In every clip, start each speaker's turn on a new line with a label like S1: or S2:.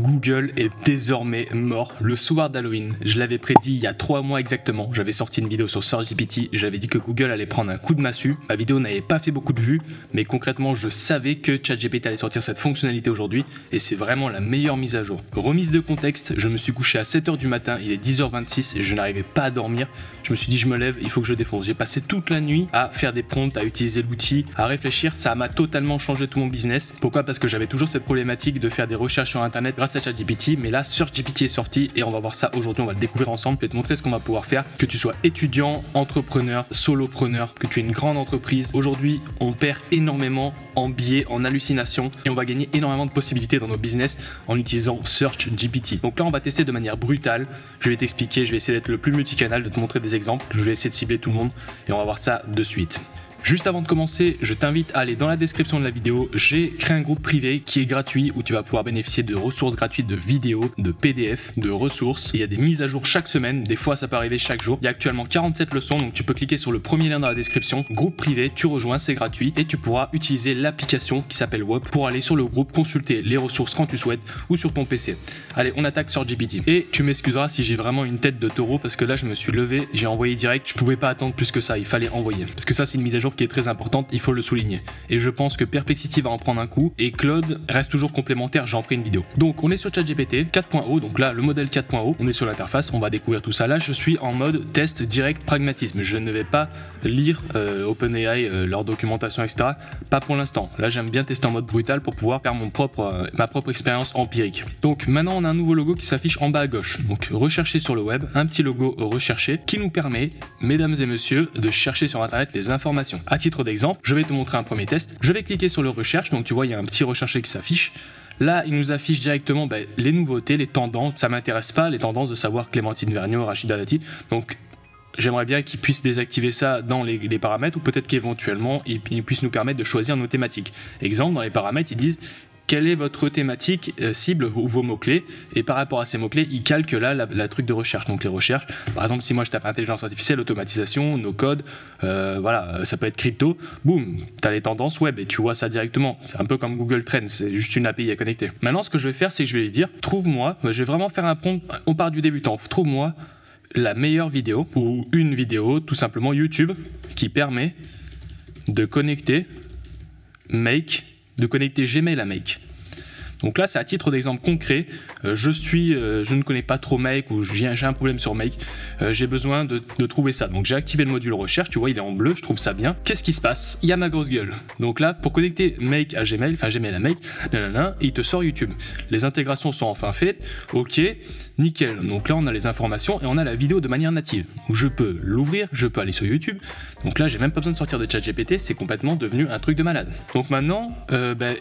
S1: Google est désormais mort le soir d'Halloween. Je l'avais prédit il y a 3 mois exactement. J'avais sorti une vidéo sur SearchGPT, j'avais dit que Google allait prendre un coup de massue. Ma vidéo n'avait pas fait beaucoup de vues, mais concrètement je savais que ChatGPT allait sortir cette fonctionnalité aujourd'hui et c'est vraiment la meilleure mise à jour. Remise de contexte, je me suis couché à 7h du matin, il est 10h26 et je n'arrivais pas à dormir. Je me suis dit je me lève, il faut que je défonce. J'ai passé toute la nuit à faire des prompts, à utiliser l'outil, à réfléchir. Ça m'a totalement changé tout mon business. Pourquoi ? Parce que j'avais toujours cette problématique de faire des recherches sur internet grâce à ChatGPT, mais là SearchGPT est sorti et on va voir ça aujourd'hui, on va le découvrir ensemble. Je vais te montrer ce qu'on va pouvoir faire, que tu sois étudiant, entrepreneur, solopreneur, que tu aies une grande entreprise. Aujourd'hui on perd énormément en biais, en hallucinations et on va gagner énormément de possibilités dans nos business en utilisant SearchGPT. Donc là on va tester de manière brutale, je vais t'expliquer, je vais essayer d'être le plus multicanal, de te montrer des exemples, je vais essayer de cibler tout le monde et on va voir ça de suite. Juste avant de commencer, je t'invite à aller dans la description de la vidéo, j'ai créé un groupe privé qui est gratuit où tu vas pouvoir bénéficier de ressources gratuites, de vidéos, de PDF, de ressources. Il y a des mises à jour chaque semaine, des fois ça peut arriver chaque jour. Il y a actuellement 47 leçons, donc tu peux cliquer sur le premier lien dans la description, groupe privé, tu rejoins, c'est gratuit et tu pourras utiliser l'application qui s'appelle WOP pour aller sur le groupe, consulter les ressources quand tu souhaites ou sur ton PC. Allez, on attaque sur GPT. Et tu m'excuseras si j'ai vraiment une tête de taureau parce que là je me suis levé, j'ai envoyé direct, je pouvais pas attendre plus que ça, il fallait envoyer. Parce que ça c'est une mise à jour qui est très importante, il faut le souligner. Et je pense que Perplexity va en prendre un coup et Claude reste toujours complémentaire, j'en ferai une vidéo. Donc on est sur ChatGPT 4.0, donc là le modèle 4.0, on est sur l'interface, on va découvrir tout ça. Là je suis en mode test direct pragmatisme, je ne vais pas lire OpenAI, leur documentation etc. Pas pour l'instant, là j'aime bien tester en mode brutal pour pouvoir faire ma propre expérience empirique. Donc maintenant on a un nouveau logo qui s'affiche en bas à gauche, donc rechercher sur le web, un petit logo recherché qui nous permet, mesdames et messieurs, de chercher sur internet les informations. À titre d'exemple, je vais te montrer un premier test. Je vais cliquer sur le recherche, donc tu vois il y a un petit recherché qui s'affiche. Là, il nous affiche directement les nouveautés, les tendances. Ça m'intéresse pas, les tendances de savoir Clémentine Vergniaud, Rachida Dati. Donc j'aimerais bien qu'il puisse désactiver ça dans les paramètres ou peut-être qu'éventuellement il puisse nous permettre de choisir nos thématiques. Exemple, dans les paramètres, ils disent quelle est votre thématique cible ou vos mots-clés, et par rapport à ces mots-clés, ils calquent là la truc de recherche. Donc les recherches, par exemple, si moi je tape intelligence artificielle, automatisation, no code, voilà, ça peut être crypto, boum, tu as les tendances web et tu vois ça directement. C'est un peu comme Google Trends, c'est juste une API à connecter. Maintenant, ce que je vais faire, c'est que je vais lui dire, trouve-moi, je vais vraiment faire un prompt, on part du débutant, trouve-moi la meilleure vidéo, ou une vidéo, tout simplement YouTube, qui permet de connecter Gmail à Make. Donc là c'est à titre d'exemple concret, je ne connais pas trop Make ou j'ai un problème sur Make, j'ai besoin de trouver ça. Donc j'ai activé le module recherche, tu vois il est en bleu, je trouve ça bien. Qu'est-ce qui se passe? Il y a ma grosse gueule. Donc là pour connecter Make à Gmail, enfin Gmail à Make, il te sort YouTube. Les intégrations sont enfin faites, ok, nickel. Donc là on a les informations et on a la vidéo de manière native. Donc je peux l'ouvrir, je peux aller sur YouTube. Donc là j'ai même pas besoin de sortir de ChatGPT, c'est complètement devenu un truc de malade. Donc maintenant,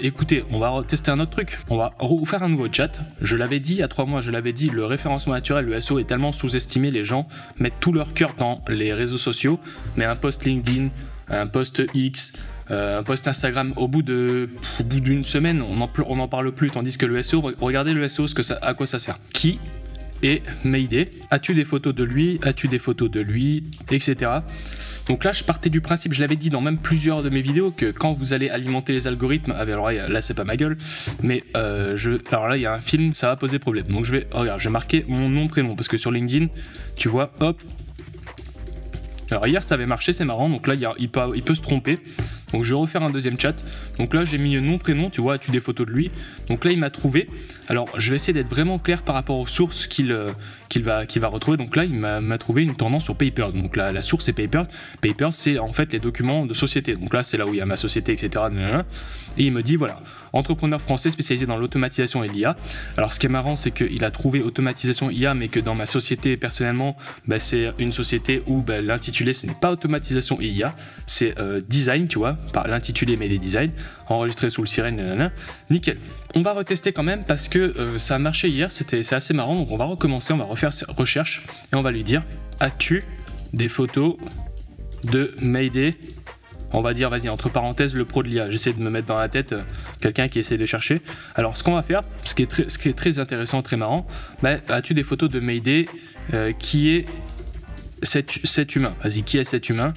S1: écoutez, on va tester un autre truc. On va refaire un nouveau chat. Je l'avais dit il y a 3 mois, je l'avais dit, le référencement naturel, le SEO est tellement sous-estimé, les gens mettent tout leur cœur dans les réseaux sociaux, mais un post LinkedIn, un post X, un post Instagram, au bout d'une semaine, on n'en parle plus, tandis que le SEO, regardez le SEO, à quoi ça sert. Qui est Mayday? As-tu des photos de lui? As-tu des photos de lui? Etc. Donc là je partais du principe, je l'avais dit dans même plusieurs de mes vidéos, que quand vous allez alimenter les algorithmes, alors là c'est pas ma gueule, mais alors là il y a un film, ça va poser problème. Donc je vais marquer mon nom prénom, parce que sur LinkedIn, tu vois, hop. Alors hier ça avait marché, c'est marrant, donc là il peut se tromper. Donc je vais refaire un deuxième chat. Donc là j'ai mis nom, prénom, tu vois, as-tu des photos de lui? Donc là il m'a trouvé. Alors je vais essayer d'être vraiment clair par rapport aux sources qu'il va retrouver. Donc là il m'a trouvé une tendance sur Papers. Donc là la source c'est Papers. Papers c'est en fait les documents de société. Donc là c'est là où il y a ma société, etc. Et il me dit voilà, entrepreneur français spécialisé dans l'automatisation et l'IA. Alors ce qui est marrant c'est qu'il a trouvé automatisation IA, mais que dans ma société personnellement, c'est une société où l'intitulé ce n'est pas automatisation et IA, c'est design, tu vois, par l'intitulé mais les designs, enregistré sous le sirène, nickel. On va retester quand même parce que ça a marché hier, c'est assez marrant, donc on va recommencer, on va refaire cette recherche et on va lui dire, as-tu des photos de Mayday? On va dire, vas-y, entre parenthèses, le pro de l'IA. J'essaie de me mettre dans la tête quelqu'un qui essaie de chercher. Alors, ce qu'on va faire, ce qui est très intéressant, très marrant, as-tu des photos de Mayday qui est cet humain? Vas-y, qui est cet humain?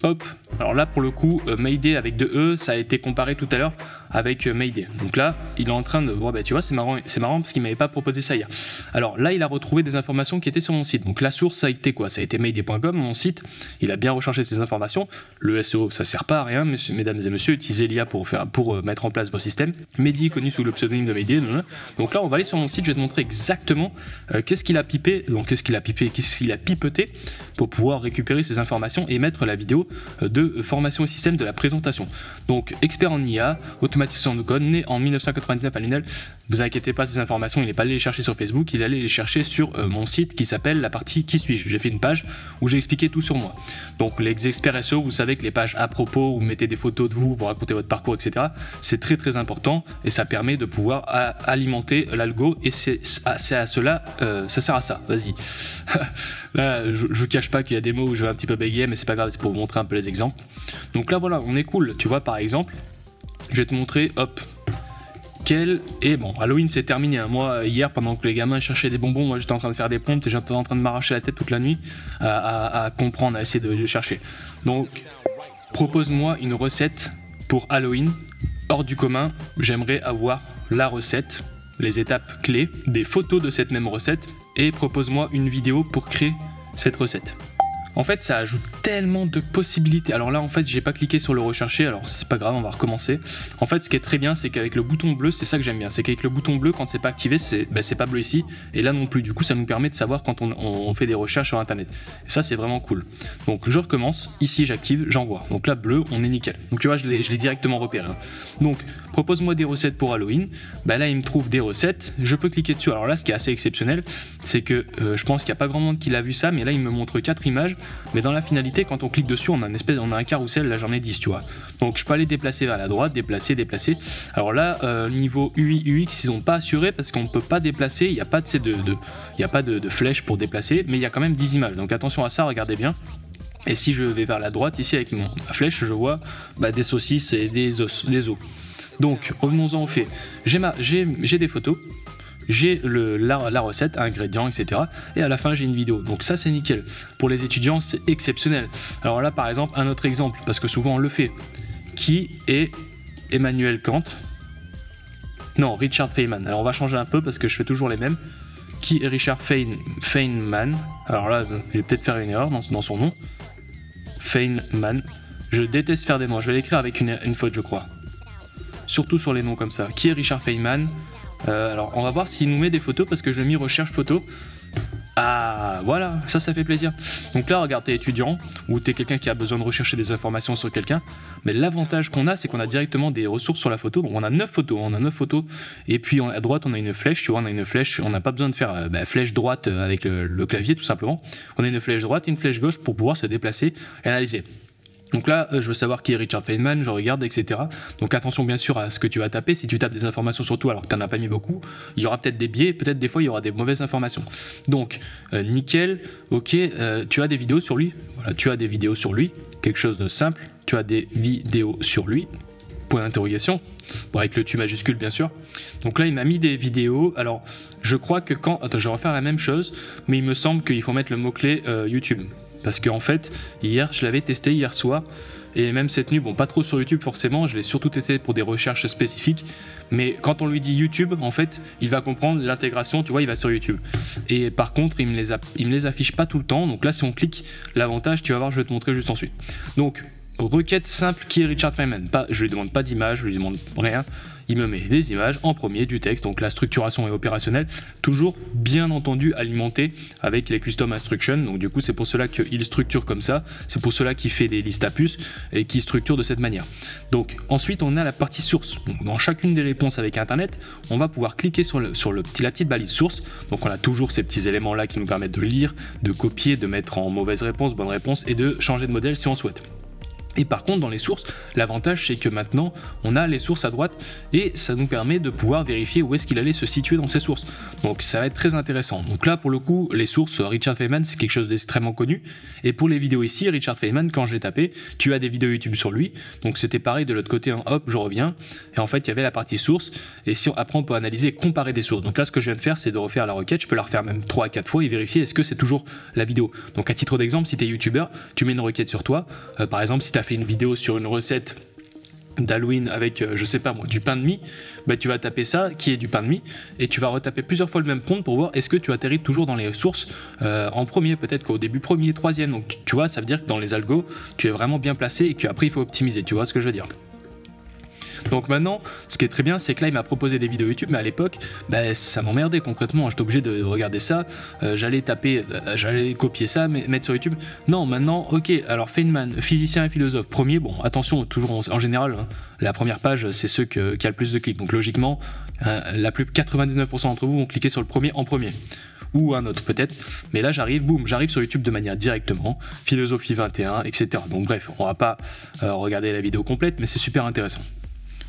S1: Hop, alors là pour le coup, Mayday avec 2 E, ça a été comparé tout à l'heure avec Mayday. Donc là, il est en train de... Bon, bah, tu vois, c'est marrant parce qu'il m'avait pas proposé ça hier. Alors là, il a retrouvé des informations qui étaient sur mon site. Donc la source, ça a été quoi? Ça a été mayday.com, mon site. Il a bien recherché ces informations. Le SEO, ça sert pas à rien, mesdames et messieurs. Utilisez l'IA pour mettre en place vos systèmes. Mehdi, connu sous le pseudonyme de Mayday. Donc là, on va aller sur mon site. Je vais te montrer exactement qu'est-ce qu'il a pipé. Donc qu'est-ce qu'il a pipeté pour pouvoir récupérer ces informations et mettre la vidéo de formation au système de la présentation. Donc expert en IA, automatisation de code, né en 1999 à Lunel. Vous inquiétez pas, ces informations, il n'est pas allé les chercher sur Facebook, il allait les chercher sur mon site qui s'appelle la partie Qui suis-je. J'ai fait une page où j'ai expliqué tout sur moi. Donc les experts SEO, vous savez que les pages à propos, où vous mettez des photos de vous racontez votre parcours, etc. C'est très très important et ça permet de pouvoir alimenter l'algo et c'est à cela, ça sert à ça. Vas-y. Là, je vous cache pas qu'il y a des mots où je vais un petit peu bégayer, mais c'est pas grave, c'est pour vous montrer un peu les exemples. Donc là, voilà, on est cool. Tu vois, par exemple, je vais te montrer, hop, et bon, Halloween c'est terminé. Hein. Moi, hier, pendant que les gamins cherchaient des bonbons, moi j'étais en train de faire des pompes et j'étais en train de m'arracher la tête toute la nuit à comprendre, à essayer de chercher. Donc, propose-moi une recette pour Halloween hors du commun. J'aimerais avoir la recette, les étapes clés, des photos de cette même recette et propose-moi une vidéo pour créer cette recette. En fait, ça ajoute tellement de possibilités. Alors là, en fait, j'ai pas cliqué sur le rechercher, alors c'est pas grave, on va recommencer. En fait, ce qui est très bien, c'est qu'avec le bouton bleu, c'est ça que j'aime bien, c'est qu'avec le bouton bleu, quand c'est pas activé, c'est pas bleu ici, et là non plus. Du coup, ça nous permet de savoir quand on fait des recherches sur Internet. Et ça, c'est vraiment cool. Donc, je recommence. Ici, j'active, j'envoie. Donc là, bleu, on est nickel. Donc tu vois, je l'ai directement repéré. Hein. Donc, propose-moi des recettes pour Halloween. Bah là, il me trouve des recettes. Je peux cliquer dessus. Alors là, ce qui est assez exceptionnel, c'est que je pense qu'il n'y a pas grand monde qui l'a vu ça, mais là, il me montre 4 images. Mais dans la finalité, quand on clique dessus, on a un carrousel, là j'en ai 10, tu vois. Donc je peux aller déplacer vers la droite, déplacer. Alors là, niveau UI, UX, ils n'ont pas assuré parce qu'on ne peut pas déplacer, il n'y a pas de flèche pour déplacer, mais il y a quand même 10 images. Donc attention à ça, regardez bien. Et si je vais vers la droite, ici avec ma flèche, je vois des saucisses et des os. Donc revenons-en au fait. J'ai des photos. J'ai la recette, ingrédients, etc. Et à la fin, j'ai une vidéo. Donc ça, c'est nickel. Pour les étudiants, c'est exceptionnel. Alors là, par exemple, un autre exemple, parce que souvent on le fait. Qui est Emmanuel Kant? Non, Richard Feynman. Alors on va changer un peu parce que je fais toujours les mêmes. Qui est Richard Feynman? Alors là, je vais peut-être faire une erreur dans son nom. Feynman. Je déteste faire des noms. Je vais l'écrire avec une faute, je crois. Surtout sur les noms comme ça. Qui est Richard Feynman? Alors on va voir s'il nous met des photos parce que je mis recherche photo. Ah voilà, ça fait plaisir. Donc là regarde, t'es étudiant ou t'es quelqu'un qui a besoin de rechercher des informations sur quelqu'un. Mais l'avantage qu'on a, c'est qu'on a directement des ressources sur la photo. Donc on a 9 photos, et puis à droite on a une flèche, tu vois, on a une flèche, on n'a pas besoin de faire flèche droite avec le clavier tout simplement. On a une flèche droite et une flèche gauche pour pouvoir se déplacer et analyser. Donc là, je veux savoir qui est Richard Feynman, je regarde, etc. Donc attention bien sûr à ce que tu vas taper. Si tu tapes des informations sur toi alors que tu n'en as pas mis beaucoup, il y aura peut-être des biais, peut-être des fois il y aura des mauvaises informations. Donc nickel, ok, tu as des vidéos sur lui. Voilà, tu as des vidéos sur lui, quelque chose de simple. Tu as des vidéos sur lui, point d'interrogation, bon, avec le tu majuscule bien sûr. Donc là il m'a mis des vidéos. Alors je crois que Attends, je vais refaire la même chose, mais il me semble qu'il faut mettre le mot-clé YouTube. Parce qu'en fait, hier, je l'avais testé hier soir, et même cette nuit, bon, pas trop sur YouTube forcément, je l'ai surtout testé pour des recherches spécifiques, mais quand on lui dit YouTube, en fait, il va comprendre l'intégration, tu vois, il va sur YouTube. Et par contre, il me les affiche pas tout le temps, donc là, si on clique, l'avantage, tu vas voir, je vais te montrer juste ensuite. Donc, requête simple, qui est Richard Feynman? Je lui demande pas d'image, je lui demande rien. Il me met des images en premier, du texte, donc la structuration est opérationnelle, toujours bien entendu alimenté avec les custom instructions. Donc du coup c'est pour cela qu'il structure comme ça, c'est pour cela qu'il fait des listes à puces et qu'il structure de cette manière. Donc ensuite on a la partie source. Donc, dans chacune des réponses avec internet, on va pouvoir cliquer sur la petite balise source. Donc on a toujours ces petits éléments là qui nous permettent de lire, de copier, de mettre en mauvaise réponse, bonne réponse et de changer de modèle si on souhaite. Et par contre dans les sources, l'avantage c'est que maintenant on a les sources à droite et ça nous permet de pouvoir vérifier où est-ce qu'il allait se situer dans ces sources. Donc ça va être très intéressant. Donc là pour le coup les sources Richard Feynman c'est quelque chose d'extrêmement connu. Et pour les vidéos ici, Richard Feynman, quand j'ai tapé, tu as des vidéos YouTube sur lui. Donc c'était pareil de l'autre côté, hein, hop je reviens. Et en fait il y avait la partie source. Et après on peut analyser et comparer des sources. Donc là ce que je viens de faire c'est de refaire la requête. Je peux la refaire même 3 à 4 fois et vérifier est-ce que c'est toujours la vidéo. Donc à titre d'exemple, si tu es youtubeur, tu mets une requête sur toi. Par exemple si tu as fait une vidéo sur une recette d'Halloween avec, je sais pas moi, du pain de mie, bah tu vas taper ça, qui est du pain de mie, et tu vas retaper plusieurs fois le même prompt pour voir est-ce que tu atterris toujours dans les ressources en premier, peut-être qu'au début premier, troisième, donc tu vois, ça veut dire que dans les algos, tu es vraiment bien placé et qu'après il faut optimiser, tu vois ce que je veux dire. Donc maintenant, ce qui est très bien, c'est que là il m'a proposé des vidéos YouTube, mais à l'époque, bah, ça m'emmerdait concrètement, j'étais obligé de regarder ça, j'allais copier ça, mettre sur YouTube. Non, maintenant, ok, alors Feynman, physicien et philosophe, premier, bon, attention, toujours en général, hein, la première page, c'est ceux qui a le plus de clics, donc logiquement, 99% d'entre vous vont cliquer sur le premier en premier. Ou un autre peut-être, mais là j'arrive sur YouTube de manière directement, philosophie 21, etc. Donc bref, on va pas regarder la vidéo complète, mais c'est super intéressant.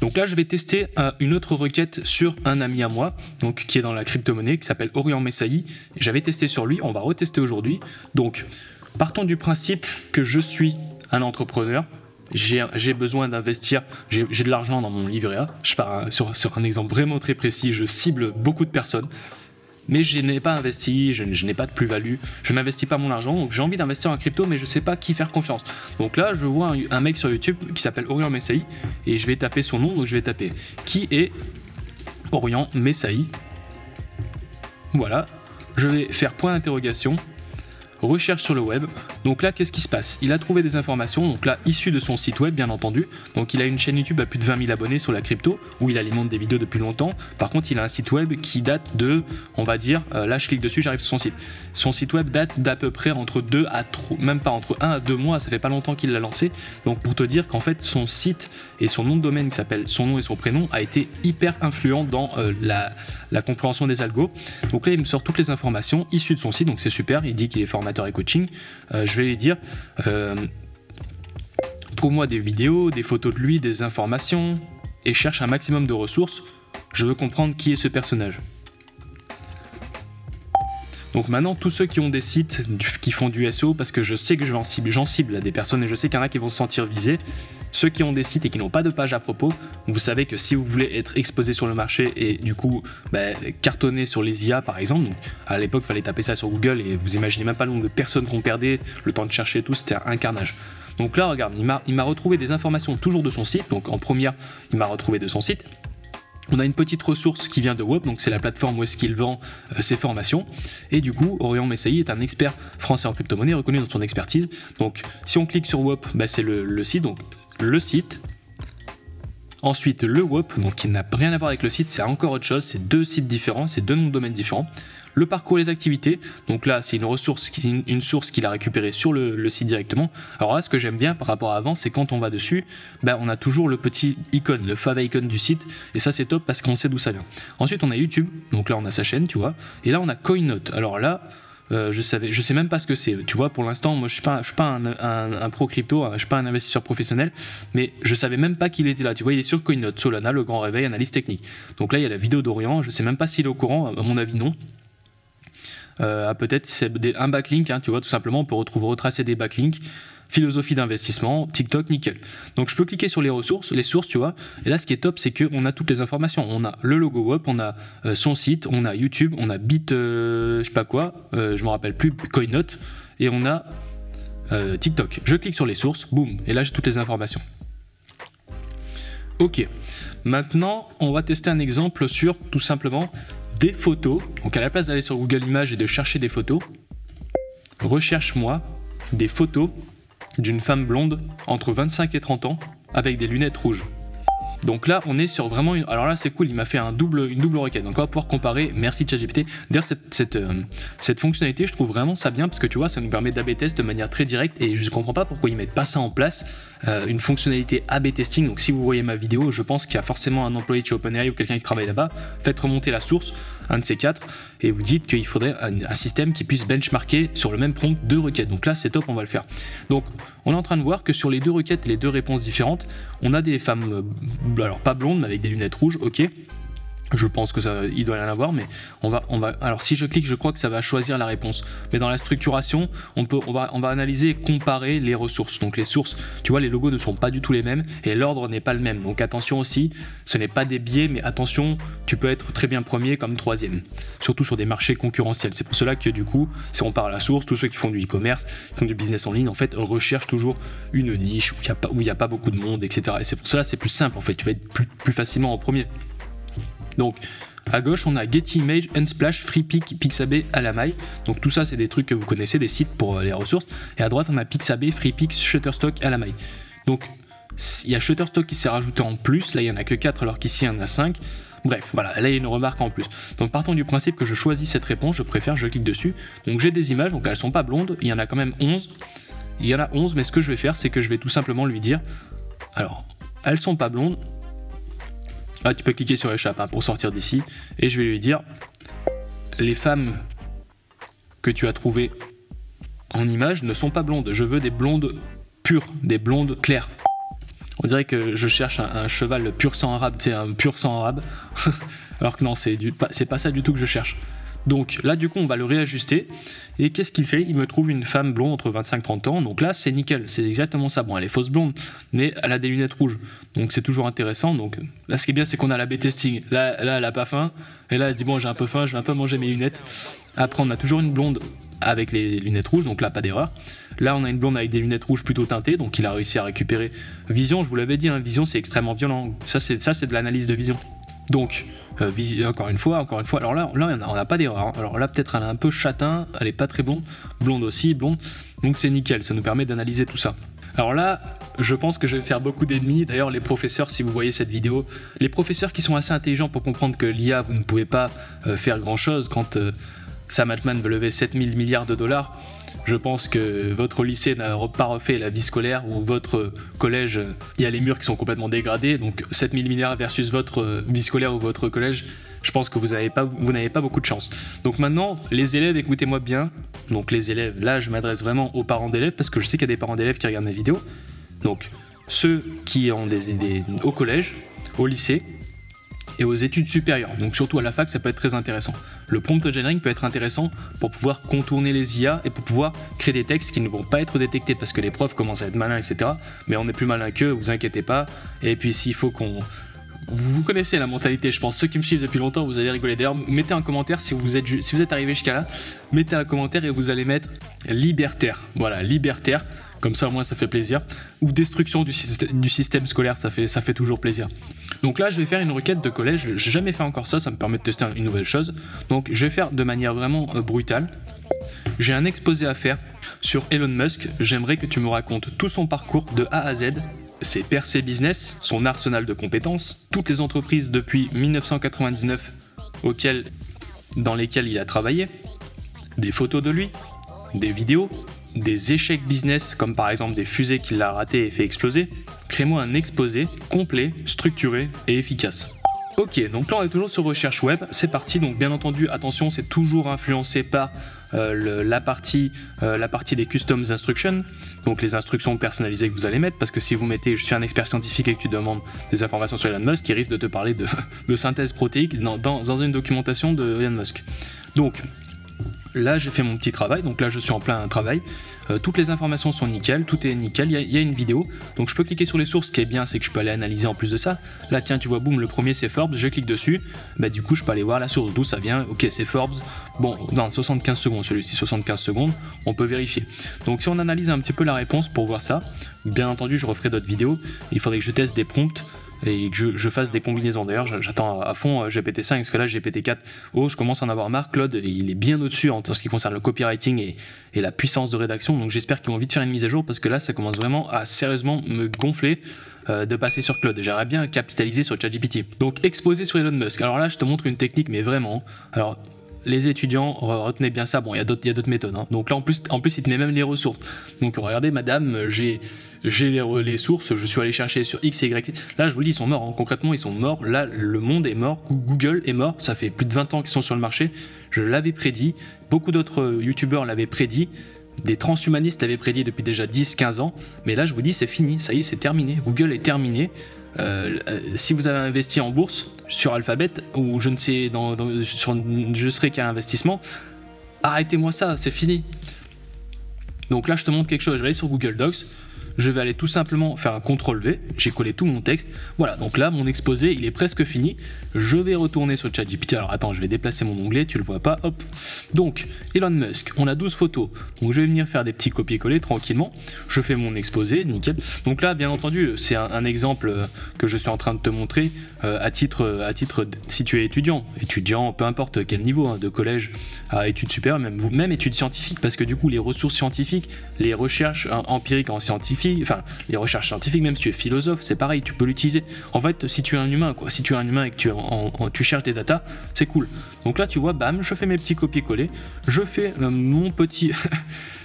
S1: Donc là, je vais tester une autre requête sur un ami à moi, donc qui est dans la crypto-monnaie, qui s'appelle Orient Messaï. J'avais testé sur lui, on va retester aujourd'hui. Donc, partons du principe que je suis un entrepreneur, j'ai besoin d'investir, j'ai de l'argent dans mon livret A. Je pars sur un exemple vraiment très précis, je cible beaucoup de personnes. Mais je n'ai pas investi, je n'ai pas de plus-value, je n'investis pas mon argent, donc j'ai envie d'investir en crypto, mais je ne sais pas qui faire confiance. Donc là, je vois un mec sur YouTube qui s'appelle Orient Messaï, et je vais taper son nom, donc je vais taper qui est Orient Messaï. Voilà, je vais faire point d'interrogation, recherche sur le web. Donc là, qu'est-ce qui se passe? Il a trouvé des informations, donc là, issues de son site web, bien entendu. Donc il a une chaîne YouTube à plus de 20 000 abonnés sur la crypto, où il alimente des vidéos depuis longtemps. Par contre, il a un site web qui date de, on va dire, là je clique dessus, j'arrive sur son site. Son site web date d'à peu près entre 2 à 3, même pas entre 1 à 2 mois, ça fait pas longtemps qu'il l'a lancé. Donc pour te dire qu'en fait, son site et son nom de domaine qui s'appelle son nom et son prénom a été hyper influent dans la compréhension des algos. Donc là, il me sort toutes les informations issues de son site, donc c'est super, il dit qu'il est formateur et coaching. Je vais lui dire trouve-moi des vidéos, des photos de lui, des informations et cherche un maximum de ressources. Je veux comprendre qui est ce personnage. Donc maintenant, tous ceux qui ont des sites qui font du SEO, parce que je sais que j'en cible des personnes et je sais qu'il y en a qui vont se sentir visés. Ceux qui ont des sites et qui n'ont pas de page à propos, vous savez que si vous voulez être exposé sur le marché et du coup cartonner sur les IA par exemple, donc, à l'époque il fallait taper ça sur Google et vous imaginez même pas le nombre de personnes qu'on perdait, le temps de chercher et tout, c'était un carnage. Donc là regarde, il m'a retrouvé des informations toujours de son site, donc en première il m'a retrouvé de son site. On a une petite ressource qui vient de WOP, donc c'est la plateforme où est-ce qu'il vend ses formations. Et du coup, Orient Messaï est un expert français en crypto-monnaie reconnu dans son expertise. Donc si on clique sur WOP, c'est le site, donc le site. Ensuite le WOP, donc qui n'a rien à voir avec le site, c'est encore autre chose, c'est deux sites différents, c'est deux noms de domaines différents. Le parcours et les activités, donc là c'est une source qu'il a récupérée sur le site directement. Alors là ce que j'aime bien par rapport à avant, c'est quand on va dessus, on a toujours le petit icône, le fav icon du site, et ça c'est top parce qu'on sait d'où ça vient. Ensuite on a YouTube, donc là on a sa chaîne, tu vois, et là on a CoinNote. Alors là, je sais même pas ce que c'est, tu vois, pour l'instant moi je suis pas un pro crypto, je suis pas un investisseur professionnel, mais je savais même pas qu'il était là, tu vois, il est sur CoinNote, Solana, le grand réveil, analyse technique. Donc là il y a la vidéo d'Orient, je sais même pas s'il est au courant, à mon avis non. Peut-être c'est un backlink, tu vois, tout simplement on peut retracer des backlinks, philosophie d'investissement, TikTok, nickel. Donc je peux cliquer sur les sources, tu vois, et là ce qui est top c'est qu'on a toutes les informations, on a le logo WOP, on a son site, on a YouTube, on a je sais pas quoi, je me rappelle plus, CoinNote, et on a TikTok. Je clique sur les sources, boum, et là j'ai toutes les informations. Ok, maintenant on va tester un exemple sur tout simplement des photos. Donc à la place d'aller sur Google Images et de chercher des photos, recherche-moi des photos d'une femme blonde entre 25 et 30 ans avec des lunettes rouges. Donc là on est sur vraiment alors là c'est cool, il m'a fait une double requête, donc on va pouvoir comparer. Merci ChatGPT. D'ailleurs cette fonctionnalité je trouve vraiment ça bien parce que tu vois ça nous permet d'AB test de manière très directe et je comprends pas pourquoi ils mettent pas ça en place, une fonctionnalité AB testing. Donc si vous voyez ma vidéo, je pense qu'il y a forcément un employé de chez OpenAI ou quelqu'un qui travaille là-bas, faites remonter la source, un de ces quatre, et vous dites qu'il faudrait un système qui puisse benchmarker sur le même prompt deux requêtes. Donc là c'est top, on va le faire. Donc on est en train de voir que sur les deux requêtes, les deux réponses différentes, on a des femmes, alors pas blondes mais avec des lunettes rouges, ok. Je pense que ça, il doit y en avoir, mais on va. Alors si je clique, je crois que ça va choisir la réponse. Mais dans la structuration, on va analyser et comparer les ressources. Donc les sources, tu vois, les logos ne sont pas du tout les mêmes et l'ordre n'est pas le même. Donc attention aussi, ce n'est pas des biais, mais attention, tu peux être très bien premier comme troisième. Surtout sur des marchés concurrentiels. C'est pour cela que du coup, si on part à la source, tous ceux qui font du e-commerce, qui font du business en ligne, en fait, recherchent toujours une niche où il n'y a pas beaucoup de monde, etc. Et c'est pour cela que c'est plus simple. En fait, tu vas être plus facilement en premier. Donc à gauche on a Getty Image, Unsplash, FreePic, Pixabay, Alamai. Donc tout ça c'est des trucs que vous connaissez, des sites pour les ressources. Et à droite on a Pixabay, FreePic, Shutterstock, Alamai. Donc il y a Shutterstock qui s'est rajouté en plus, là il n'y en a que 4 alors qu'ici il y en a 5. Bref, voilà, là il y a une remarque en plus. Donc partons du principe que je choisis cette réponse, je clique dessus. Donc j'ai des images, donc elles sont pas blondes, il y en a quand même 11. Il y en a 11, mais ce que je vais faire c'est que je vais tout simplement lui dire, alors elles sont pas blondes. Ah, tu peux cliquer sur échappe pour sortir d'ici. Et je vais lui dire, les femmes que tu as trouvées en image ne sont pas blondes. Je veux des blondes pures, des blondes claires. On dirait que je cherche un cheval pur sang arabe, tu sais, un pur sang arabe. Alors que non, c'est pas ça du tout que je cherche. Donc là du coup on va le réajuster et qu'est-ce qu'il fait? Il me trouve une femme blonde entre 25 et 30 ans, donc là c'est nickel, c'est exactement ça. Bon, elle est fausse blonde mais elle a des lunettes rouges, donc c'est toujours intéressant. Donc là ce qui est bien c'est qu'on a la B-testing, là elle a pas faim et là elle se dit bon j'ai un peu faim, je vais un peu manger mes lunettes. Après on a toujours une blonde avec les lunettes rouges, donc là pas d'erreur. Là on a une blonde avec des lunettes rouges plutôt teintées, donc il a réussi à récupérer vision. Je vous l'avais dit, hein, vision c'est extrêmement violent, ça c'est de l'analyse de vision. Donc, encore une fois, alors là on n'a pas d'erreur, hein. Alors là peut-être elle est un peu châtain, elle est pas très blonde aussi, blonde, donc c'est nickel, ça nous permet d'analyser tout ça. Alors là, je pense que je vais faire beaucoup d'ennemis. D'ailleurs les professeurs, si vous voyez cette vidéo, les professeurs qui sont assez intelligents pour comprendre que l'IA, vous ne pouvez pas faire grand chose quand Sam Altman veut lever 7000 milliards de dollars. Je pense que votre lycée n'a pas refait la vie scolaire ou votre collège, il y a les murs qui sont complètement dégradés, donc 7000 milliards versus votre vie scolaire ou votre collège, je pense que vous n'avez pas beaucoup de chance. Donc maintenant, les élèves, écoutez-moi bien. Donc les élèves, là je m'adresse vraiment aux parents d'élèves parce que je sais qu'il y a des parents d'élèves qui regardent mes vidéos. Donc ceux qui ont au collège, au lycée, et aux études supérieures, donc surtout à la fac ça peut être très intéressant. Le prompt engineering peut être intéressant pour pouvoir contourner les IA et pour pouvoir créer des textes qui ne vont pas être détectés parce que les profs commencent à être malins, etc. Mais on est plus malin qu'eux, vous inquiétez pas. Et puis s'il faut qu'on... Vous connaissez la mentalité, je pense, ceux qui me suivent depuis longtemps, vous allez rigoler. D'ailleurs, mettez un commentaire si vous êtes arrivé jusqu'à là, mettez un commentaire et vous allez mettre libertaire. Voilà, libertaire. Comme ça au moins ça fait plaisir. Ou destruction du système scolaire, ça fait toujours plaisir. Donc là je vais faire une requête de collège, j'ai jamais fait encore ça, ça me permet de tester une nouvelle chose. Donc je vais faire de manière vraiment brutale. J'ai un exposé à faire sur Elon Musk, j'aimerais que tu me racontes tout son parcours de A à Z, ses percées business, son arsenal de compétences, toutes les entreprises depuis 1999 dans lesquelles il a travaillé, des photos de lui, des vidéos, des échecs business comme par exemple des fusées qu'il a ratées et fait exploser. Crée-moi un exposé complet, structuré et efficace. Ok, donc là on est toujours sur recherche web, c'est parti. Donc bien entendu, attention, c'est toujours influencé par la partie des customs instructions, donc les instructions personnalisées que vous allez mettre, parce que si vous mettez je suis un expert scientifique et que tu demandes des informations sur Elon Musk, il risque de te parler de synthèse protéique dans une documentation de Elon Musk. Donc là j'ai fait mon petit travail, donc là je suis en plein travail. Toutes les informations sont nickel, tout est nickel, il y a une vidéo, donc je peux cliquer sur les sources. Ce qui est bien c'est que je peux aller analyser en plus de ça. Là tiens tu vois, boum, le premier c'est Forbes, je clique dessus, bah du coup je peux aller voir la source d'où ça vient. Ok, c'est Forbes, bon dans 75 secondes, celui-ci 75 secondes, on peut vérifier. Donc si on analyse un petit peu la réponse pour voir ça, bien entendu je referai d'autres vidéos, il faudrait que je teste des prompts et que je fasse des combinaisons. D'ailleurs j'attends à fond GPT-5 parce que là GPT-4, je commence à en avoir marre. Claude il est bien au-dessus en ce qui concerne le copywriting et la puissance de rédaction, donc j'espère qu'ils vont vite faire une mise à jour parce que là ça commence vraiment à sérieusement me gonfler de passer sur Claude. J'aimerais bien capitaliser sur ChatGPT. Donc exposé sur Elon Musk, alors là je te montre une technique mais vraiment, alors les étudiants, retenez bien ça, bon il y a d'autres méthodes, hein. Donc là en plus il te met même les ressources. Donc regardez madame, j'ai les sources, je suis allé chercher sur X et Y. Là je vous le dis, ils sont morts, hein. Concrètement ils sont morts, là le monde est mort, Google est mort, ça fait plus de 20 ans qu'ils sont sur le marché, je l'avais prédit, beaucoup d'autres youtubeurs l'avaient prédit, des transhumanistes l'avaient prédit depuis déjà 10-15 ans, mais là je vous dis c'est fini, ça y est c'est terminé, Google est terminé. si vous avez investi en bourse sur Alphabet ou je ne sais sur je serai quel investissement, arrêtez-moi ça, c'est fini. Donc là je te montre quelque chose, je vais aller sur Google Docs, je vais aller tout simplement faire un CTRL-V, j'ai collé tout mon texte, voilà, donc là mon exposé il est presque fini, je vais retourner sur ChatGPT, alors attends, je vais déplacer mon onglet, tu le vois pas, hop, donc Elon Musk, on a 12 photos, donc je vais venir faire des petits copier-coller tranquillement, je fais mon exposé, nickel, donc là bien entendu c'est un exemple que je suis en train de te montrer à titre si tu es étudiant, peu importe quel niveau, hein, de collège à études supérieures, même études scientifiques, parce que du coup les ressources scientifiques, les recherches empiriques en scientifique, enfin les recherches scientifiques, même si tu es philosophe, c'est pareil, tu peux l'utiliser. En fait, si tu es un humain, quoi, si tu es un humain et que tu cherches des datas, c'est cool. Donc là, tu vois, bam, je fais mes petits copier-coller, je fais mon petit,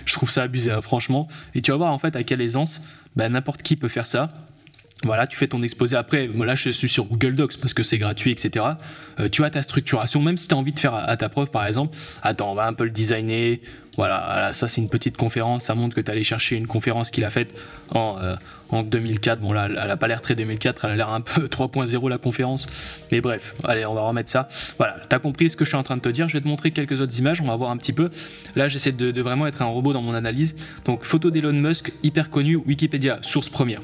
S1: je trouve ça abusé, hein, franchement. Et tu vas voir en fait à quelle aisance, n'importe qui peut faire ça. Voilà, tu fais ton exposé. Après, là je suis sur Google Docs parce que c'est gratuit, etc. Tu as ta structuration, même si tu as envie de faire à ta prof par exemple. Attends, on va un peu le designer. Voilà, ça c'est une petite conférence, ça montre que tu es allé chercher une conférence qu'il a faite en 2004. Bon là, elle n'a pas l'air très 2004, elle a l'air un peu 3.0 la conférence. Mais bref, allez, on va remettre ça. Voilà, tu as compris ce que je suis en train de te dire. Je vais te montrer quelques autres images, on va voir un petit peu. Là, j'essaie de vraiment être un robot dans mon analyse. Donc, photo d'Elon Musk, hyper connu, Wikipédia, source première.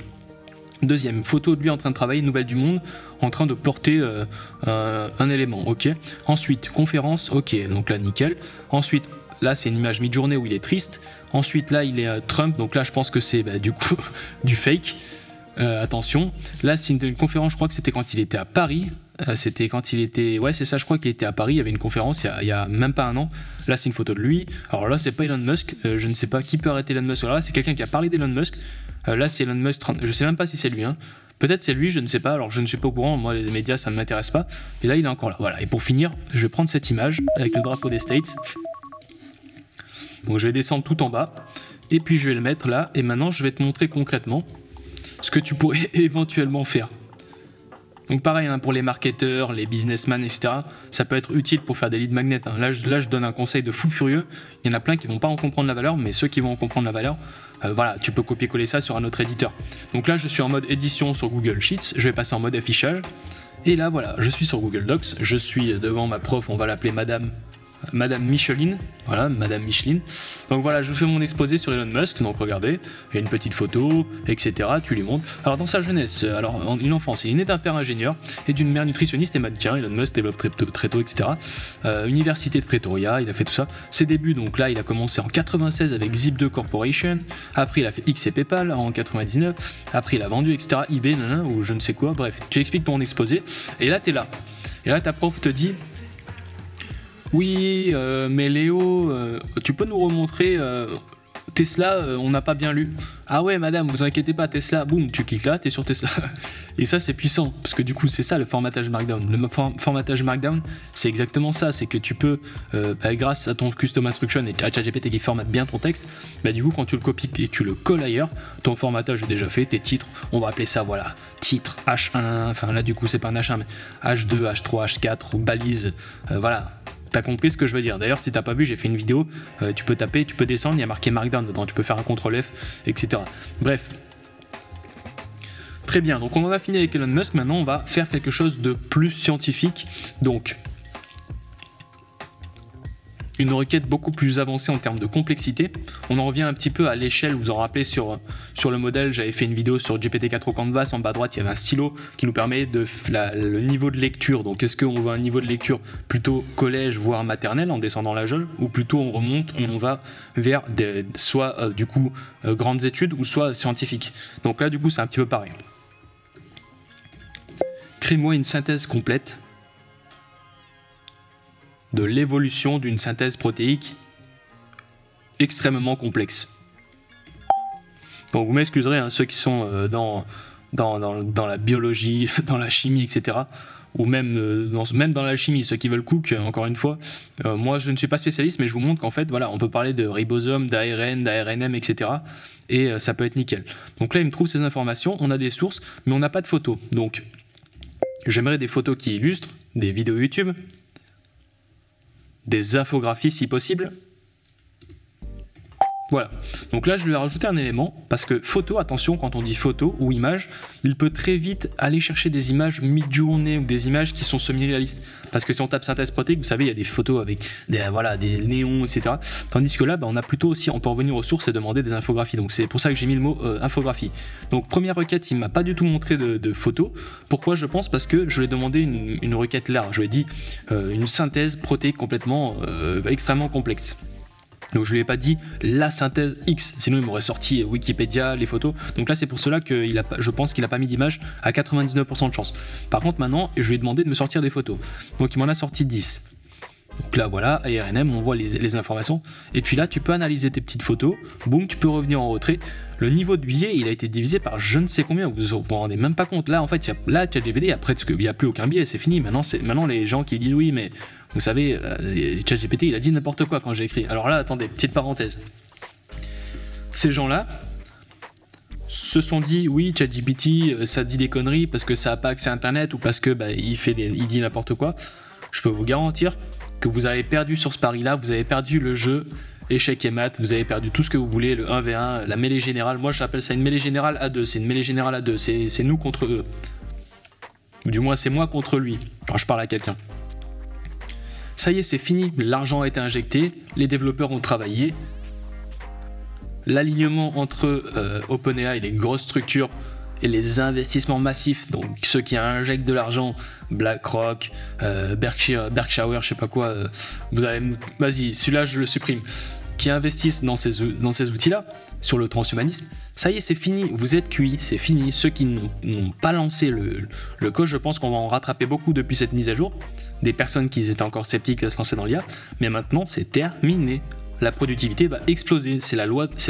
S1: Deuxième, photo de lui en train de travailler, Nouvelle du Monde, en train de porter un élément, ok. Ensuite, conférence, ok, donc là, nickel. Ensuite, là, c'est une image mi-journée où il est triste. Ensuite, là, il est Trump, donc là, je pense que c'est du coup du fake. Attention, là, c'est une conférence, je crois que c'était quand il était à Paris. C'était quand il était... Ouais, c'est ça, je crois qu'il était à Paris, il y avait une conférence il y a même pas un an. Là, c'est une photo de lui. Alors là, c'est pas Elon Musk, je ne sais pas qui peut arrêter Elon Musk. Alors là, c'est quelqu'un qui a parlé d'Elon Musk. Là, c'est Elon Musk, je sais même pas si c'est lui, hein. Peut-être c'est lui, je ne sais pas, alors je ne suis pas au courant, moi les médias ça ne m'intéresse pas. Et là, il est encore là, voilà. Et pour finir, je vais prendre cette image avec le drapeau des States. Donc je vais descendre tout en bas, et puis je vais le mettre là, et maintenant je vais te montrer concrètement ce que tu pourrais éventuellement faire. Donc pareil, hein, pour les marketeurs, les businessmen, etc., ça peut être utile pour faire des lead magnets, hein. Là, je donne un conseil de fou furieux, il y en a plein qui vont pas en comprendre la valeur, mais ceux qui vont en comprendre la valeur, voilà, tu peux copier-coller ça sur un autre éditeur. Donc là, je suis en mode édition sur Google Sheets, je vais passer en mode affichage, et là, voilà, je suis sur Google Docs, je suis devant ma prof, on va l'appeler Madame Micheline, voilà, Madame Micheline. Donc voilà, je fais mon exposé sur Elon Musk, donc regardez, il y a une petite photo, etc. Tu lui montres. Alors dans sa jeunesse, alors une enfance, il est né d'un père ingénieur et d'une mère nutritionniste et mannequin. Elon Musk développe très tôt, etc. Université de Pretoria, il a fait tout ça. Ses débuts, donc là, il a commencé en 96 avec Zip2 Corporation. Après, il a fait X et PayPal en 99. Après, il a vendu, etc. eBay, ou je ne sais quoi. Bref, tu expliques ton exposé. Et là, t'es là. Et là, ta prof te dit... Oui, mais Léo, tu peux nous remontrer Tesla, on n'a pas bien lu. Ah ouais, madame, vous inquiétez pas, Tesla, boum, tu cliques là, t'es sur Tesla. Et ça, c'est puissant, parce que du coup, c'est ça le formatage Markdown. Le formatage Markdown, c'est exactement ça, c'est que tu peux, grâce à ton custom instruction et à ChatGPT qui formate bien ton texte, du coup, quand tu le copies et tu le colles ailleurs, ton formatage est déjà fait, tes titres, on va appeler ça, voilà, titre H1, enfin là, du coup, c'est pas un H1, mais H2, H3, H4, ou balise, voilà. T'as compris ce que je veux dire. D'ailleurs, si t'as pas vu, j'ai fait une vidéo, tu peux taper, tu peux descendre, il y a marqué Markdown dedans, tu peux faire un CTRL F, etc. Bref. Très bien, donc on en a fini avec Elon Musk, maintenant on va faire quelque chose de plus scientifique. Donc, une requête beaucoup plus avancée en termes de complexité. On en revient un petit peu à l'échelle, vous vous en rappelez sur le modèle, j'avais fait une vidéo sur GPT-4 au Canvas, en bas à droite il y avait un stylo qui nous permet de le niveau de lecture. Donc est-ce qu'on veut un niveau de lecture plutôt collège voire maternelle en descendant la jauge, ou plutôt on remonte et on va vers soit grandes études ou soit scientifiques. Donc là du coup c'est un petit peu pareil. Crée-moi une synthèse complète de l'évolution d'une synthèse protéique extrêmement complexe. Donc vous m'excuserez, hein, ceux qui sont dans la biologie, dans la chimie, etc. Ou même dans la chimie, ceux qui veulent cook, encore une fois. Moi je ne suis pas spécialiste, mais je vous montre qu'en fait, voilà, on peut parler de ribosome, d'ARN, d'ARNM, etc. Et ça peut être nickel. Donc là, il me trouve ces informations, on a des sources, mais on n'a pas de photos. Donc j'aimerais des photos qui illustrent, des vidéos YouTube, des infographies si possible, Voilà, donc là je lui ai rajouté un élément, parce que photo, attention, quand on dit photo ou image, il peut très vite aller chercher des images mid-journée ou des images qui sont semi-réalistes. Parce que si on tape synthèse protéique, vous savez, il y a des photos avec des néons, etc. Tandis que là, on a plutôt aussi, on peut revenir aux sources et demander des infographies. Donc c'est pour ça que j'ai mis le mot infographie. Donc première requête, il m'a pas du tout montré de photos. Pourquoi je pense? Parce que je lui ai demandé une requête large. Je lui ai dit une synthèse protéique complètement extrêmement complexe. Donc je lui ai pas dit la synthèse X, sinon il m'aurait sorti Wikipédia, les photos. Donc là c'est pour cela que je pense qu'il a pas mis d'image à 99% de chance. Par contre maintenant, je lui ai demandé de me sortir des photos. Donc il m'en a sorti 10. Donc là voilà, ARNM, on voit les informations. Et puis là tu peux analyser tes petites photos, boum, tu peux revenir en retrait. Le niveau de biais, il a été divisé par je ne sais combien, vous vous rendez même pas compte. Là en fait, ChatGPT, il n'y a plus aucun biais, c'est fini. Maintenant les gens qui disent oui mais vous savez, ChatGPT il a dit n'importe quoi quand j'ai écrit. Alors là attendez, petite parenthèse. Ces gens-là se sont dit oui ChatGPT ça dit des conneries parce que ça n'a pas accès à internet ou parce que il dit n'importe quoi. Je peux vous garantir que vous avez perdu sur ce pari-là, vous avez perdu le jeu échec et mat, vous avez perdu tout ce que vous voulez, le 1v1, la mêlée générale. Moi j'appelle ça une mêlée générale à 2, c'est une mêlée générale à 2, c'est nous contre eux. Ou du moins c'est moi contre lui, quand je parle à quelqu'un. Ça y est, c'est fini, l'argent a été injecté, les développeurs ont travaillé. L'alignement entre OpenAI et les grosses structures et les investissements massifs, donc ceux qui injectent de l'argent, BlackRock, Berkshire, je sais pas quoi, vas-y, celui-là je le supprime, qui investissent dans ces outils-là, sur le transhumanisme, ça y est, c'est fini, vous êtes cuits, c'est fini. Ceux qui n'ont pas lancé le code, je pense qu'on va en rattraper beaucoup depuis cette mise à jour, des personnes qui étaient encore sceptiques à se lancer dans l'IA, mais maintenant c'est terminé. La productivité va exploser, c'est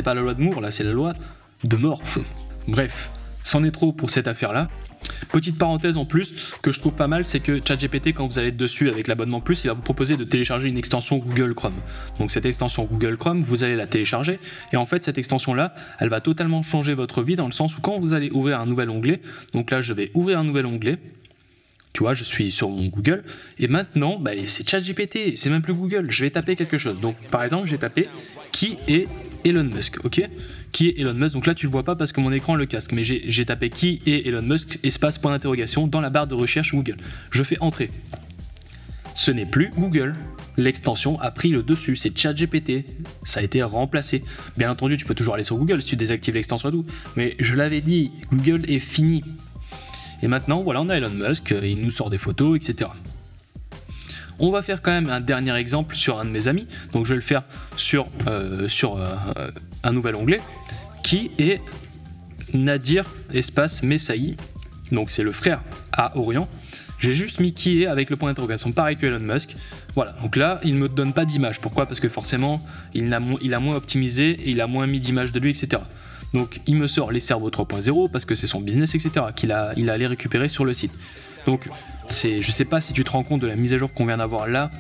S1: pas la loi de Moore là, c'est la loi de mort. Bref, c'en est trop pour cette affaire-là. Petite parenthèse en plus que je trouve pas mal, c'est que ChatGPT, quand vous allez dessus avec l'abonnement plus, il va vous proposer de télécharger une extension Google Chrome. Donc cette extension Google Chrome, vous allez la télécharger et en fait cette extension-là, elle va totalement changer votre vie dans le sens où quand vous allez ouvrir un nouvel onglet, donc là je vais ouvrir un nouvel onglet, tu vois, je suis sur mon Google et maintenant c'est ChatGPT, c'est même plus Google, je vais taper quelque chose. Donc par exemple, je vais taper qui est Elon Musk, ok? Qui est Elon Musk? Donc là tu le vois pas parce que mon écran le casque, mais j'ai tapé qui est Elon Musk, espace point d'interrogation dans la barre de recherche Google. Je fais entrer. Ce n'est plus Google. L'extension a pris le dessus, c'est ChatGPT. Ça a été remplacé. Bien entendu, tu peux toujours aller sur Google si tu désactives l'extension et tout, mais je l'avais dit, Google est fini. Et maintenant, voilà, on a Elon Musk, il nous sort des photos, etc. On va faire quand même un dernier exemple sur un de mes amis. Donc je vais le faire sur un nouvel onglet qui est Nadir espace Messaï. Donc c'est le frère à Orient. J'ai juste mis qui est avec le point d'interrogation, pareil que Elon Musk. Voilà, donc là il ne me donne pas d'image. Pourquoi? Parce que forcément il a moins optimisé et il a moins mis d'image de lui, etc. Donc il me sort les cerveaux 3.0 parce que c'est son business, etc. qu'il a allé récupérer sur le site. Donc je sais pas si tu te rends compte de la mise à jour qu'on vient d'avoir là.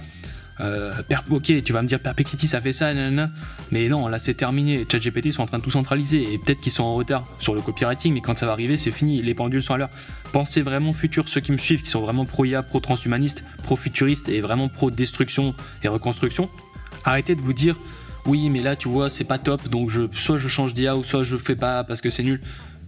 S1: Ok, tu vas me dire Perplexity ça fait ça, nanana. Mais non, là c'est terminé. ChatGPT sont en train de tout centraliser et peut-être qu'ils sont en retard sur le copywriting, mais quand ça va arriver, c'est fini. Les pendules sont à l'heure. Pensez vraiment futur, ceux qui me suivent, qui sont vraiment pro-IA, pro-transhumaniste, pro-futuriste et vraiment pro-destruction et reconstruction. Arrêtez de vous dire oui, mais là tu vois, c'est pas top, donc soit je change d'IA ou soit je fais pas parce que c'est nul.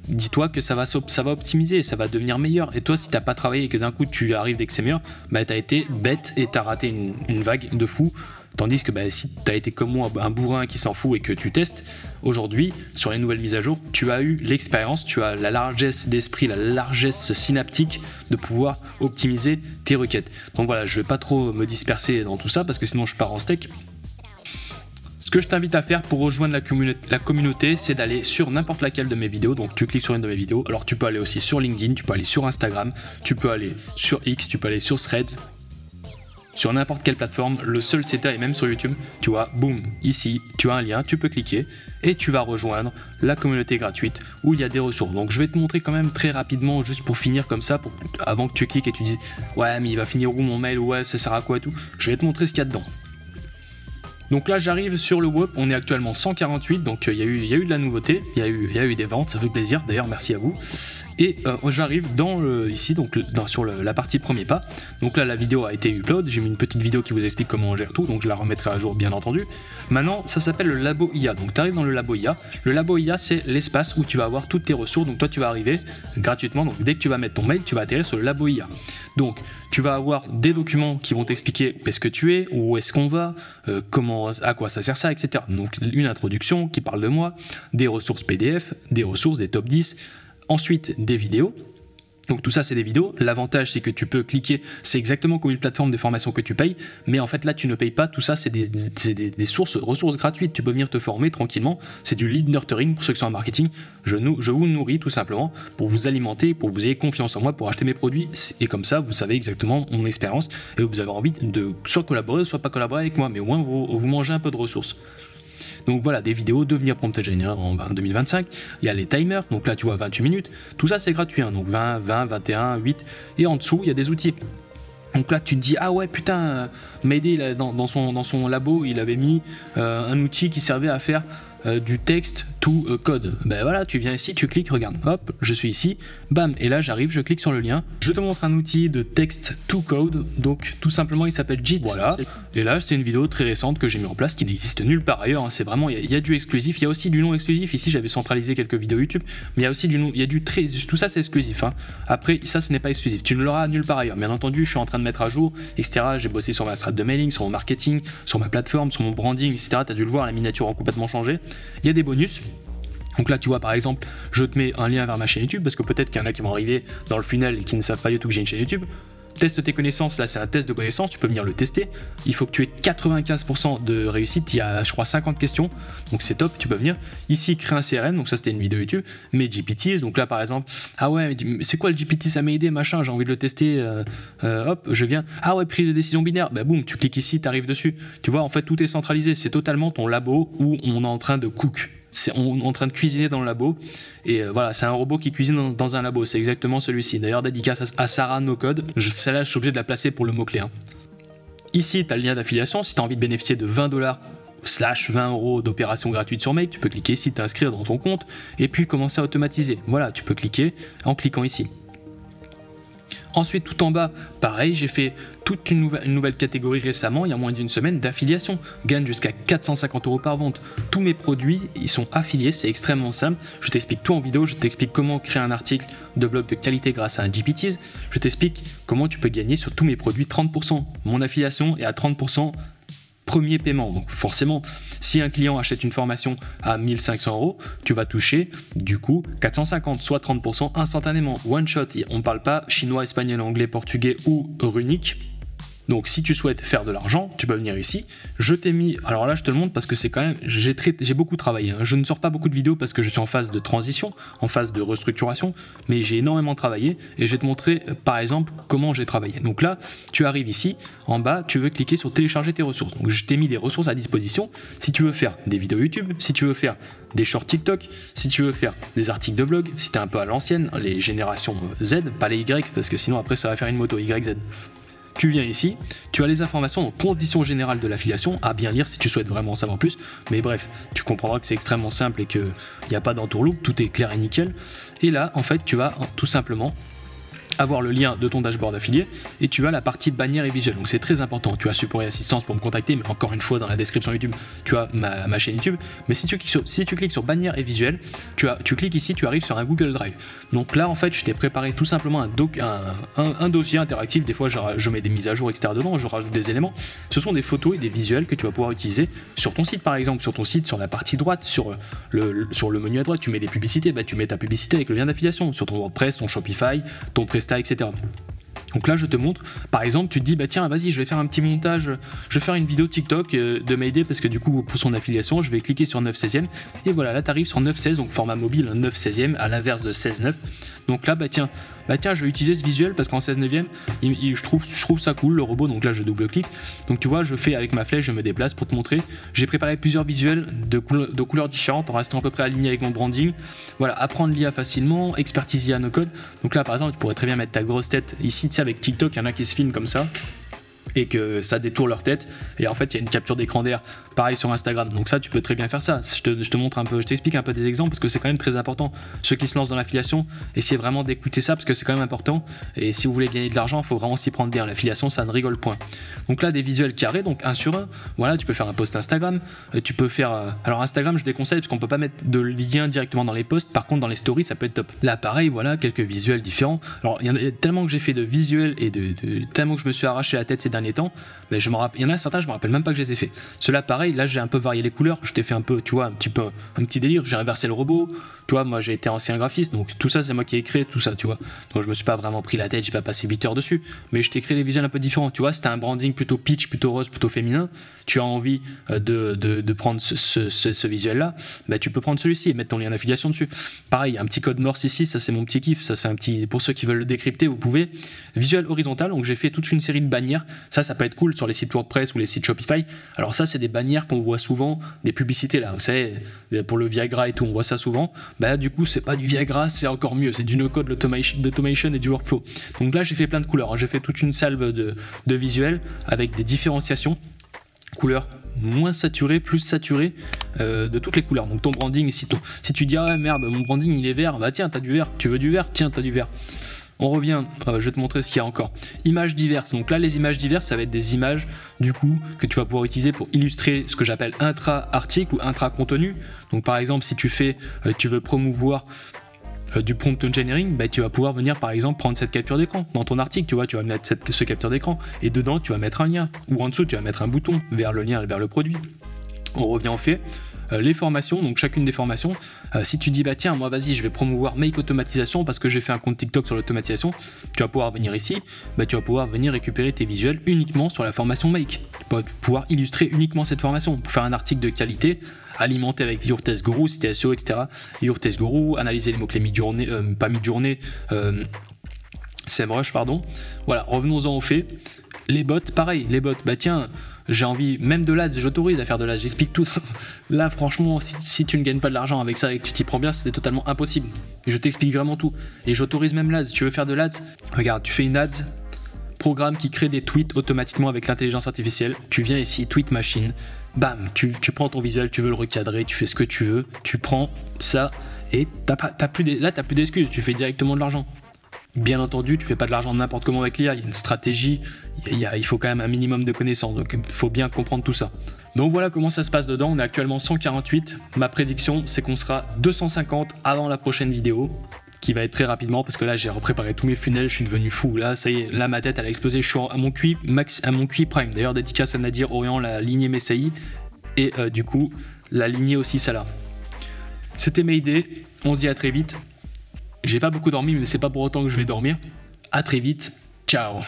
S1: Dis-toi que ça va optimiser, ça va devenir meilleur. Et toi, si t'as pas travaillé et que d'un coup tu arrives dès que c'est meilleur, t'as été bête et t'as raté une vague de fou. Tandis que si t'as été comme moi un bourrin qui s'en fout et que tu testes, aujourd'hui, sur les nouvelles mises à jour, tu as eu l'expérience, tu as la largesse d'esprit, la largesse synaptique de pouvoir optimiser tes requêtes. Donc voilà, je vais pas trop me disperser dans tout ça parce que sinon je pars en steak. Ce que je t'invite à faire pour rejoindre la communauté, c'est d'aller sur n'importe laquelle de mes vidéos. Donc tu cliques sur une de mes vidéos. Alors tu peux aller aussi sur LinkedIn, tu peux aller sur Instagram, tu peux aller sur X, tu peux aller sur Threads, sur n'importe quelle plateforme. Le seul CETA est même sur YouTube. Tu vois, boum, ici, tu as un lien, tu peux cliquer et tu vas rejoindre la communauté gratuite où il y a des ressources. Donc je vais te montrer quand même très rapidement, juste pour finir comme ça, avant que tu cliques et tu dises ouais mais il va finir où mon mail, ouais ça sert à quoi et tout. Je vais te montrer ce qu'il y a dedans. Donc là j'arrive sur le web, on est actuellement 148, donc il y a eu de la nouveauté, il y a eu des ventes, ça fait plaisir, d'ailleurs merci à vous. Et j'arrive ici, donc sur la partie premier pas. Donc là, la vidéo a été upload. J'ai mis une petite vidéo qui vous explique comment on gère tout, donc je la remettrai à jour bien entendu. Maintenant, ça s'appelle le labo IA. Donc tu arrives dans le labo IA. Le labo IA, c'est l'espace où tu vas avoir toutes tes ressources. Donc toi, tu vas arriver gratuitement. Donc dès que tu vas mettre ton mail, tu vas atterrir sur le labo IA. Donc tu vas avoir des documents qui vont t'expliquer où est-ce que tu es, où est-ce qu'on va, à quoi ça sert ça, etc. Donc une introduction qui parle de moi, des ressources PDF, des ressources, des top 10. Ensuite, des vidéos. Donc tout ça, c'est des vidéos. L'avantage, c'est que tu peux cliquer, c'est exactement comme une plateforme de formation que tu payes, mais en fait là, tu ne payes pas. Tout ça, c'est des ressources gratuites. Tu peux venir te former tranquillement. C'est du lead nurturing pour ceux qui sont en marketing. Je vous nourris tout simplement pour vous alimenter, pour que vous ayez confiance en moi, pour acheter mes produits. Et comme ça, vous savez exactement mon expérience et vous avez envie de soit collaborer, soit pas collaborer avec moi, mais au moins vous mangez un peu de ressources. Donc voilà, des vidéos, devenir prompt engineer en 2025. Il y a les timers, donc là tu vois 28 minutes. Tout ça c'est gratuit, hein, donc 20, 21, 8. Et en dessous, il y a des outils. Donc là tu te dis, ah ouais putain, Mayday dans son labo, il avait mis un outil qui servait à faire du texte to code. Ben voilà, tu viens ici, tu cliques, regarde, hop, je suis ici, bam, et là j'arrive, je clique sur le lien, je te montre un outil de texte to code, donc tout simplement il s'appelle JIT. Voilà, et là c'est une vidéo très récente que j'ai mis en place qui n'existe nulle part ailleurs, hein. C'est vraiment, il y a du exclusif, il y a aussi du non exclusif. Ici j'avais centralisé quelques vidéos YouTube, mais il y a aussi tout ça c'est exclusif, hein. Après ça ce n'est pas exclusif, tu ne l'auras nulle part ailleurs. Bien entendu, je suis en train de mettre à jour, etc. J'ai bossé sur ma strat de mailing, sur mon marketing, sur ma plateforme, sur mon branding, etc. Tu as dû le voir, la miniature a complètement changé. Il y a des bonus. Donc là tu vois par exemple, je te mets un lien vers ma chaîne YouTube parce que peut-être qu'il y en a qui vont arriver dans le funnel et qui ne savent pas du tout que j'ai une chaîne YouTube. Teste tes connaissances, là c'est un test de connaissances, tu peux venir le tester. Il faut que tu aies 95% de réussite, il y a je crois 50 questions, donc c'est top, tu peux venir. Ici créer un CRM, donc ça c'était une vidéo YouTube, mes GPTs, donc là par exemple, ah ouais, c'est quoi le GPT, ça m'a aidé, machin, j'ai envie de le tester, hop, je viens, ah ouais, prise de décision binaire, bah boum, tu cliques ici, tu arrives dessus. Tu vois, en fait tout est centralisé, c'est totalement ton labo où on est en train de cook. On est en train de cuisiner dans le labo et voilà, c'est un robot qui cuisine dans un labo, c'est exactement celui-ci. D'ailleurs, dédicace à Sarah No Code, celle-là je suis obligé de la placer pour le mot-clé, hein. Ici tu as le lien d'affiliation, si tu as envie de bénéficier de 20$ / 20 € d'opération gratuite sur mail, tu peux cliquer ici, t'inscrire dans ton compte et puis commencer à automatiser. Voilà, tu peux cliquer en cliquant ici. Ensuite, tout en bas, pareil, j'ai fait toute une nouvelle catégorie récemment, il y a moins d'une semaine, d'affiliation. Gagne jusqu'à 450 € par vente. Tous mes produits, ils sont affiliés, c'est extrêmement simple. Je t'explique tout en vidéo, je t'explique comment créer un article de blog de qualité grâce à un GPT. Je t'explique comment tu peux gagner sur tous mes produits 30%. Mon affiliation est à 30%. Premier paiement, donc forcément, si un client achète une formation à 1500 €, tu vas toucher du coup 450, soit 30% instantanément, one shot. On ne parle pas chinois, espagnol, anglais, portugais ou runique. Donc si tu souhaites faire de l'argent, tu peux venir ici. Je t'ai mis, alors là je te le montre parce que c'est quand même, j'ai beaucoup travaillé, hein. Je ne sors pas beaucoup de vidéos parce que je suis en phase de transition, en phase de restructuration, mais j'ai énormément travaillé et je vais te montrer par exemple comment j'ai travaillé. Donc là, tu arrives ici, en bas, tu veux cliquer sur télécharger tes ressources. Donc je t'ai mis des ressources à disposition. Si tu veux faire des vidéos YouTube, si tu veux faire des shorts TikTok, si tu veux faire des articles de blog, si tu es un peu à l'ancienne, les générations Z, pas les Y, parce que sinon après ça va faire une moto YZ. Tu viens ici, tu as les informations, donc conditions générales de l'affiliation, à bien lire si tu souhaites vraiment en savoir plus, mais bref, tu comprendras que c'est extrêmement simple et qu'il n'y a pas d'entourloupe, tout est clair et nickel. Et là, en fait, tu vas tout simplement avoir le lien de ton dashboard affilié et tu as la partie bannière et visuel. Donc c'est très important. Tu as support et assistance pour me contacter, mais encore une fois dans la description YouTube, tu as ma chaîne YouTube. Mais si tu cliques sur bannière et visuel, tu cliques ici, tu arrives sur un Google Drive. Donc là en fait, je t'ai préparé tout simplement un dossier interactif. Des fois je mets des mises à jour, etc. dedans, je rajoute des éléments. Ce sont des photos et des visuels que tu vas pouvoir utiliser sur ton site par exemple, sur ton site, sur la partie droite, sur le menu à droite, tu mets des publicités, bah, tu mets ta publicité avec le lien d'affiliation sur ton WordPress, ton Shopify, ton Presta, etc. Donc là je te montre, par exemple tu te dis bah tiens vas-y je vais faire un petit montage, je vais faire une vidéo TikTok de Mayday parce que du coup pour son affiliation je vais cliquer sur 9/16e et voilà là tu arrives sur 9/16, donc format mobile 9/16e à l'inverse de 16/9. Donc là bah tiens je vais utiliser ce visuel parce qu'en 16/9e je trouve ça cool le robot, donc là je double-clique. Donc tu vois je fais avec ma flèche, je me déplace pour te montrer. J'ai préparé plusieurs visuels de couleurs différentes en restant à peu près aligné avec mon branding. Voilà, apprendre l'IA facilement, expertise IA no code. Donc là par exemple tu pourrais très bien mettre ta grosse tête ici, tu sais avec TikTok, il y en a qui se filment comme ça. et que ça détourne leur tête. Et en fait, il y a une capture d'écran derrière. Pareil sur Instagram. Donc ça, tu peux très bien faire ça. Je te montre un peu, je t'explique un peu des exemples parce que c'est quand même très important. Ceux qui se lancent dans l'affiliation, essayez vraiment d'écouter ça parce que c'est quand même important. Et si vous voulez gagner de l'argent, il faut vraiment s'y prendre bien. L'affiliation, ça ne rigole point. Donc là, des visuels carrés, donc 1 sur 1. Voilà, tu peux faire un post Instagram. Tu peux faire. Alors Instagram, je déconseille parce qu'on peut pas mettre de lien directement dans les posts. Par contre, dans les stories, ça peut être top. Là, pareil, voilà, quelques visuels différents. Alors, il y en a tellement que j'ai fait de visuels et tellement que je me suis arraché la tête ces derniers temps. Ben, il y en a certains, je me rappelle même pas que je les ai fait. Ceux-là, pareil, là, j'ai un peu varié les couleurs. Je t'ai fait un peu, tu vois, un petit délire. J'ai inversé le robot. Tu vois, moi, j'ai été ancien graphiste, donc tout ça, c'est moi qui ai créé tout ça, tu vois. Donc, je me suis pas vraiment pris la tête, j'ai pas passé 8 heures dessus. Mais je t'ai créé des visuels un peu différents, tu vois. C'était un branding plutôt peach, plutôt rose, plutôt féminin. Tu as envie de prendre ce visuel-là, ben, tu peux prendre celui-ci et mettre ton lien d'affiliation dessus. Pareil, il y a un petit code morse ici, ça c'est mon petit kiff, ça c'est un petit, pour ceux qui veulent le décrypter, vous pouvez. Visuel horizontal, donc j'ai fait toute une série de bannières, ça peut être cool sur les sites WordPress ou les sites Shopify. Alors ça c'est des bannières qu'on voit souvent, des publicités là, vous savez, pour le Viagra et tout, on voit ça souvent. Bah du coup c'est pas du Viagra, c'est encore mieux, c'est du no-code, d'automation et du workflow. Donc là j'ai fait plein de couleurs, hein. J'ai fait toute une salve de visuels avec des différenciations, couleurs moins saturé, plus saturé de toutes les couleurs. Donc ton branding, si tu dis ah merde mon branding il est vert, bah tiens t'as du vert, tu veux du vert, tiens t'as du vert. On revient, je vais te montrer ce qu'il y a encore. Images diverses, donc là les images diverses ça va être des images du coup que tu vas pouvoir utiliser pour illustrer ce que j'appelle intra-article ou intra-contenu. Donc par exemple si tu veux promouvoir du prompt engineering, bah, tu vas pouvoir venir par exemple prendre cette capture d'écran dans ton article, tu vois, tu vas mettre ce capture d'écran et dedans tu vas mettre un lien ou en dessous tu vas mettre un bouton vers le lien, vers le produit. On revient au fait. Les formations, donc chacune des formations, si tu dis bah tiens moi vas-y je vais promouvoir Make Automatisation parce que j'ai fait un compte TikTok sur l'automatisation, tu vas pouvoir venir ici, bah tu vas pouvoir venir récupérer tes visuels uniquement sur la formation Make. Tu vas pouvoir illustrer uniquement cette formation pour faire un article de qualité, alimenter avec Your Test Guru, si t'es SEO, etc. Your Test Guru, analyser les mots-clés mid-journée, pas mid-journée, SEMrush, pardon. Voilà, revenons-en au fait. Les bots, pareil, les bots, bah tiens, j'ai envie, même de l'ADS, j'autorise à faire de l'ADS, j'explique tout. Là, franchement, si tu ne gagnes pas de l'argent avec ça et que tu t'y prends bien, c'est totalement impossible. Et je t'explique vraiment tout. Et j'autorise même l'ADS. Tu veux faire de l'ADS? Regarde, tu fais une ADS, programme qui crée des tweets automatiquement avec l'intelligence artificielle. Tu viens ici, tweet machine, bam, tu prends ton visuel, tu veux le recadrer, tu fais ce que tu veux, tu prends ça et t'as plus d'excuses, tu fais directement de l'argent. Bien entendu, tu fais pas de l'argent n'importe comment avec l'IA, il y a une stratégie, il faut quand même un minimum de connaissances, donc il faut bien comprendre tout ça. Donc voilà comment ça se passe dedans, on est actuellement 148, ma prédiction c'est qu'on sera 250 avant la prochaine vidéo, qui va être très rapidement parce que là j'ai repréparé tous mes funnels, je suis devenu fou, là ça y est, là ma tête elle a explosé, je suis à mon QI prime, d'ailleurs dédicace à Nadir Orient, la lignée Messaï, et du coup la lignée aussi Salah. C'était mes idées, on se dit à très vite. J'ai pas beaucoup dormi, mais c'est pas pour autant que je vais dormir. À très vite. Ciao.